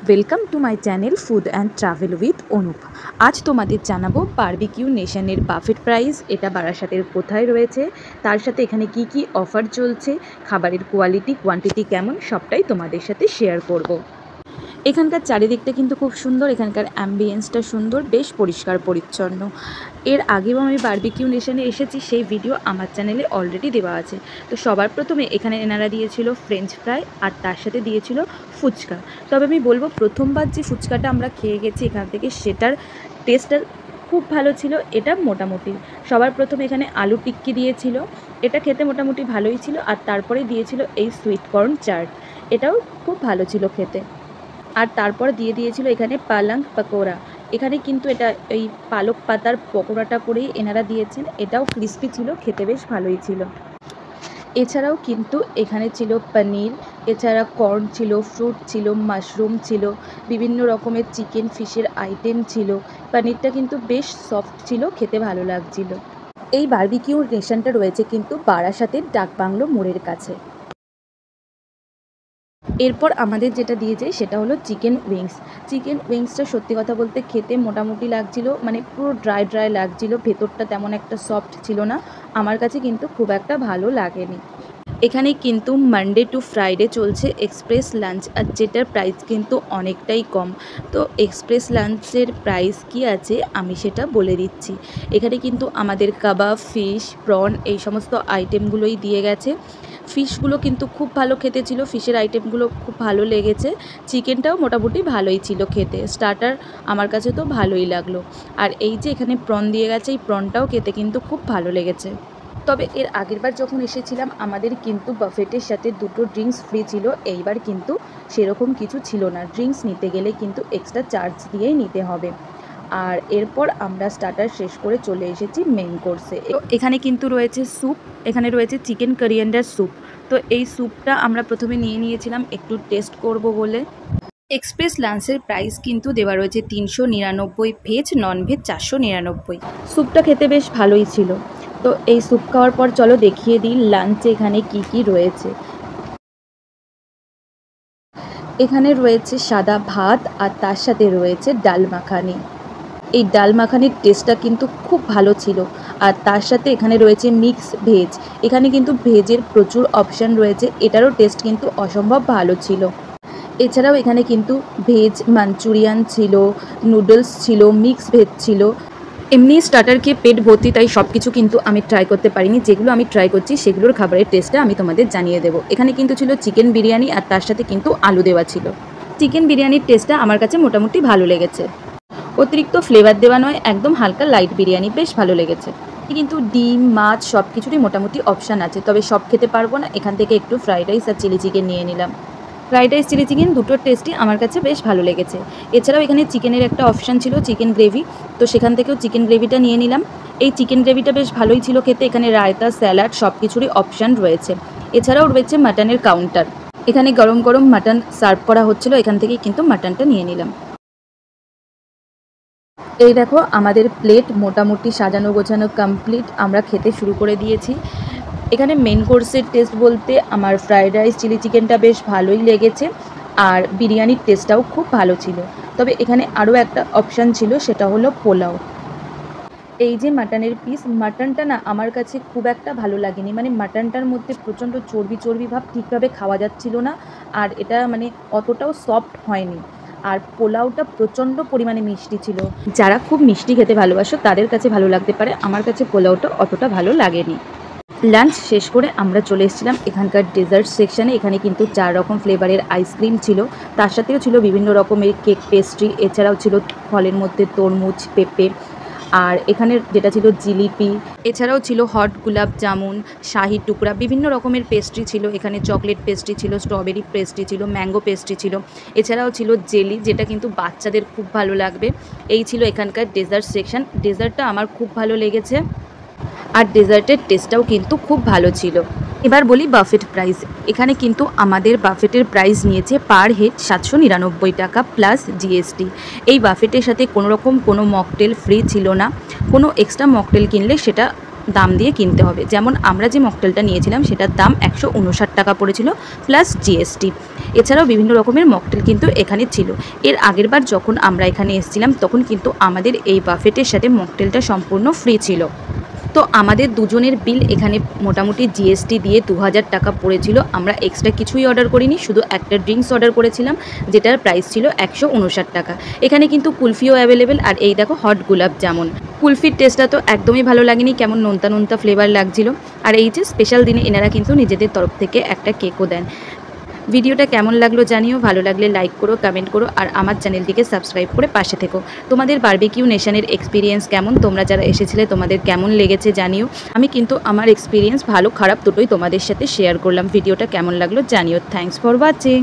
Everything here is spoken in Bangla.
Welcome to my channel food and travel with Anup. আজ তোমাদের জানাবো বারবিকিউ নেশনের বাফেট প্রাইস, এটা বারাসাতের কোথায় রয়েছে, তার সাথে এখানে কি কি অফার চলছে, খাবারের কোয়ালিটি কোয়ান্টিটি কেমন, সবটাই তোমাদের সাথে শেয়ার করব। এখানকার চারিদিকটা কিন্তু খুব সুন্দর, এখানকার অ্যাম্বিয়েন্সটা সুন্দর, বেশ পরিষ্কার পরিচ্ছন্ন। এর আগেও আমি বারবিকিউ নেশনে এসেছি, সেই ভিডিও আমার চ্যানেলে অলরেডি দেওয়া আছে। তো সবার প্রথমে এখানে এনারা দিয়েছিল ফ্রেঞ্চ ফ্রাই আর তার সাথে দিয়েছিল ফুচকা। তবে আমি বলবো প্রথমবার যে ফুচকাটা আমরা খেয়ে গেছি এখান থেকে, সেটার টেস্টটা খুব ভালো ছিল। এটা মোটামুটি সবার প্রথমে এখানে আলু টিক্কি দিয়েছিল, এটা খেতে মোটামুটি ভালোই ছিল। আর তারপরে দিয়েছিল এই সুইট কর্ন চাট, এটাও খুব ভালো ছিল খেতে। আর তারপর দিয়েছিল এখানে পালং পকোড়া। এখানে কিন্তু এটা এই পালক পাতার পকোড়াটা করেই এনারা দিয়েছেন, এটাও ক্রিস্পি ছিল, খেতে বেশ ভালোই ছিল। এছাড়াও কিন্তু এখানে ছিল পনির, এছাড়া কর্ন ছিল, ফ্রুট ছিল, মাশরুম ছিল, বিভিন্ন রকমের চিকেন ফিশের আইটেম ছিল। পনিরটা কিন্তু বেশ সফট ছিল, খেতে ভালো লাগছিল। এই বারবিকিউ নেশনটা রয়েছে কিন্তু বারাসাতের ডাকবাংলো মোড়ের কাছে। এরপর আমাদের যেটা দিয়েছে সেটা হলো চিকেন উইংস। চিকেন উইংসটা সত্যি কথা বলতে খেতে মোটামুটি লাগছিল, মানে পুরো ড্রাই ড্রাই লাগছিল, ভেতরটা তেমন একটা সফট ছিল না। আমার কাছে কিন্তু খুব একটা ভালো লাগেনি। এখানে কিন্তু মানডে টু ফ্রাইডে চলছে এক্সপ্রেস লাঞ্চ, আর যেটার প্রাইস কিন্তু অনেকটাই কম। তো এক্সপ্রেস লাঞ্চের প্রাইস কি আছে আমি সেটা বলে দিচ্ছি। এখানে কিন্তু আমাদের কাবাব, ফিশ, প্রন এই সমস্ত আইটেমগুলোই দিয়ে গেছে। ফিশগুলো কিন্তু খুব ভালো খেতে ছিল, ফিশের আইটেমগুলো খুব ভালো লেগেছে। চিকেনটাও মোটামুটি ভালোই ছিল খেতে, স্টার্টার আমার কাছে তো ভালোই লাগলো। আর এই যে এখানে প্রন দিয়ে গেছে, এই প্রনটাও খেতে কিন্তু খুব ভালো লেগেছে। তবে এর আগেরবার যখন এসেছিলাম আমাদের কিন্তু বাফেটের সাথে দুটো ড্রিঙ্কস ফ্রি ছিল, এইবার কিন্তু সেরকম কিছু ছিল না। ড্রিঙ্কস নিতে গেলে কিন্তু এক্সট্রা চার্জ দিয়েই নিতে হবে। আর এরপর আমরা স্টার্টার শেষ করে চলে এসেছি মেন কোর্সে। এখানে কিন্তু রয়েছে স্যুপ, এখানে রয়েছে চিকেন কোরিয়ান্ডার স্যুপ। তো এই স্যুপটা আমরা প্রথমে নিয়েছিলাম একটু টেস্ট করব বলে। এক্সপ্রেস লাঞ্চের প্রাইস কিন্তু দেওয়া রয়েছে 399, ভেজ নন ভেজ 499। স্যুপটা খেতে বেশ ভালোই ছিল। তো এই স্যুপ খাওয়ার পর চলো দেখিয়ে দিই লাঞ্চে এখানে কি কি রয়েছে। এখানে রয়েছে সাদা ভাত আর তার সাথে রয়েছে ডাল মাখানি। এই ডাল মাখানির টেস্টটা কিন্তু খুব ভালো ছিল। আর তার সাথে এখানে রয়েছে মিক্স ভেজ, এখানে কিন্তু ভেজের প্রচুর অপশান রয়েছে, এটারও টেস্ট কিন্তু অসম্ভব ভালো ছিল। এছাড়াও এখানে কিন্তু ভেজ মাঞ্চুরিয়ান ছিল, নুডলস ছিল, মিক্স ভেজ ছিল। এমনি স্টার্টার খেয়ে পেট ভর্তি, তাই সব কিছু কিন্তু আমি ট্রাই করতে পারিনি। যেগুলো আমি ট্রাই করছি সেগুলোর খাবারের টেস্টটা আমি তোমাদের জানিয়ে দেবো। এখানে কিন্তু ছিল চিকেন বিরিয়ানি আর তার সাথে কিন্তু আলু দেওয়া ছিল। চিকেন বিরিয়ানির টেস্টটা আমার কাছে মোটামুটি ভালো লেগেছে, অতিরিক্ত ফ্লেভার দেওয়া নয়, একদম হালকা লাইট বিরিয়ানি, বেশ ভালো লেগেছে। কিন্তু ডিম মাছ সব কিছুরই মোটামুটি অপশান আছে, তবে সব খেতে পারবো না। এখান থেকে একটু ফ্রাইড রাইস আর চিলি চিকেন নিয়ে নিলাম। ফ্রাইড রাইস চিলি চিকেন দুটোর টেস্টই আমার কাছে বেশ ভালো লেগেছে। এছাড়াও এখানে চিকেনের একটা অপশান ছিল চিকেন গ্রেভি, তো সেখান থেকেও চিকেন গ্রেভিটা নিয়ে নিলাম। এই চিকেন গ্রেভিটা বেশ ভালোই ছিল খেতে। এখানে রায়তা, স্যালাড সব কিছুরই অপশান রয়েছে। এছাড়াও রয়েছে মাটনের কাউন্টার, এখানে গরম গরম মাটন সার্ভ করা হচ্ছিল, এখান থেকেই কিন্তু মাটনটা নিয়ে নিলাম। এই দেখো আমাদের প্লেট মোটামুটি সাজানো গোছানো কমপ্লিট, আমরা খেতে শুরু করে দিয়েছি। এখানে মেন কোর্সের টেস্ট বলতে আমার ফ্রাইড রাইস চিলি চিকেনটা বেশ ভালোই লেগেছে, আর বিরিয়ানির টেস্টটাও খুব ভালো ছিল। তবে এখানে আরও একটা অপশান ছিল, সেটা হলো পোলাও। এই যে মাটনের পিস, মাটনটা না আমার কাছে খুব একটা ভালো লাগেনি, মানে মাটনটার মধ্যে প্রচণ্ড চর্বি চর্বি ভাব, ঠিকভাবে খাওয়া যাচ্ছিল না। আর এটা মানে অতটাও সফট হয়নি। আর পোলাওটা প্রচণ্ড পরিমাণে মিষ্টি ছিল, যারা খুব মিষ্টি খেতে ভালোবাসো তাদের কাছে ভালো লাগতে পারে, আমার কাছে পোলাওটা অতটা ভালো লাগেনি। লাঞ্চ শেষ করে আমরা চলে এসেছিলাম এখানকার ডেজার্ট সেকশানে। এখানে কিন্তু 4 রকম ফ্লেভারের আইসক্রিম ছিল, তার সাথেও ছিল বিভিন্ন রকমের কেক পেস্ট্রি, এছাড়াও ছিল ফলের মধ্যে তরমুজ, পেঁপে, আর এখানে যেটা ছিল জিলিপি, এছাড়াও ছিল হট গোলাপ জামুন, শাহি টুকরা, বিভিন্ন রকমের পেস্ট্রি ছিল। এখানে চকলেট পেস্ট্রি ছিল, স্ট্রবেরি পেস্ট্রি ছিল, ম্যাঙ্গো পেস্ট্রি ছিল, এছাড়াও ছিল জেলি, যেটা কিন্তু বাচ্চাদের খুব ভালো লাগবে। এই ছিল এখানকার ডেজার্ট সেকশন। ডেজার্টটা আমার খুব ভালো লেগেছে, আর ডেজার্টের টেস্টটাও কিন্তু খুব ভালো ছিল। এবার বলি বাফেট প্রাইস। এখানে কিন্তু আমাদের বাফেটের প্রাইস নিয়েছে পার হেড 799 টাকা প্লাস জিএসটি। এই বাফেটের সাথে কোনো রকম কোনো মকটেল ফ্রি ছিল না, কোনো এক্সট্রা মকটেল কিনলে সেটা দাম দিয়ে কিনতে হবে। যেমন আমরা যে মকটেলটা নিয়েছিলাম সেটার দাম 159 টাকা পড়েছিল প্লাস জিএসটি। এছাড়াও বিভিন্ন রকমের মকটেল কিন্তু এখানে ছিল। এর আগের বার যখন আমরা এখানে এসেছিলাম তখন কিন্তু আমাদের এই বাফেটের সাথে মকটেলটা সম্পূর্ণ ফ্রি ছিল। তো আমাদের দুজনের বিল এখানে মোটামুটি জিএসটি দিয়ে 2000 টাকা পড়েছিল। আমরা এক্সট্রা কিছুই অর্ডার করিনি, শুধু একটা ড্রিঙ্কস অর্ডার করেছিলাম যেটার প্রাইস ছিল 159 টাকা। এখানে কিন্তু কুলফিও অ্যাভেলেবেল। আর এই দেখো হট গোলাপ জামুন। কুলফির টেস্টটা তো একদমই ভালো লাগেনি, কেমন নোনতা নোনতা ফ্লেভার লাগছিল। আর এই যে স্পেশাল দিনে এনারা কিন্তু নিজেদের তরফ থেকে একটা কেকও দেন। ভিডিওটা কেমন লাগলো জানিও, ভালো লাগলে লাইক করো, কমেন্ট করো আর আমার চ্যানেলটিকে সাবস্ক্রাইব করে পাশে থেকো। তোমাদের বারবিকিউ নেশনের এক্সপিরিয়েন্স কেমন, তোমরা যারা এসেছিলে তোমাদের কেমন লেগেছে জানিও। আমি কিন্তু আমার এক্সপিরিয়েন্স ভালো খারাপ দুটোই তোমাদের সাথে শেয়ার করলাম। ভিডিওটা কেমন লাগলো জানিও। Thanks for watching.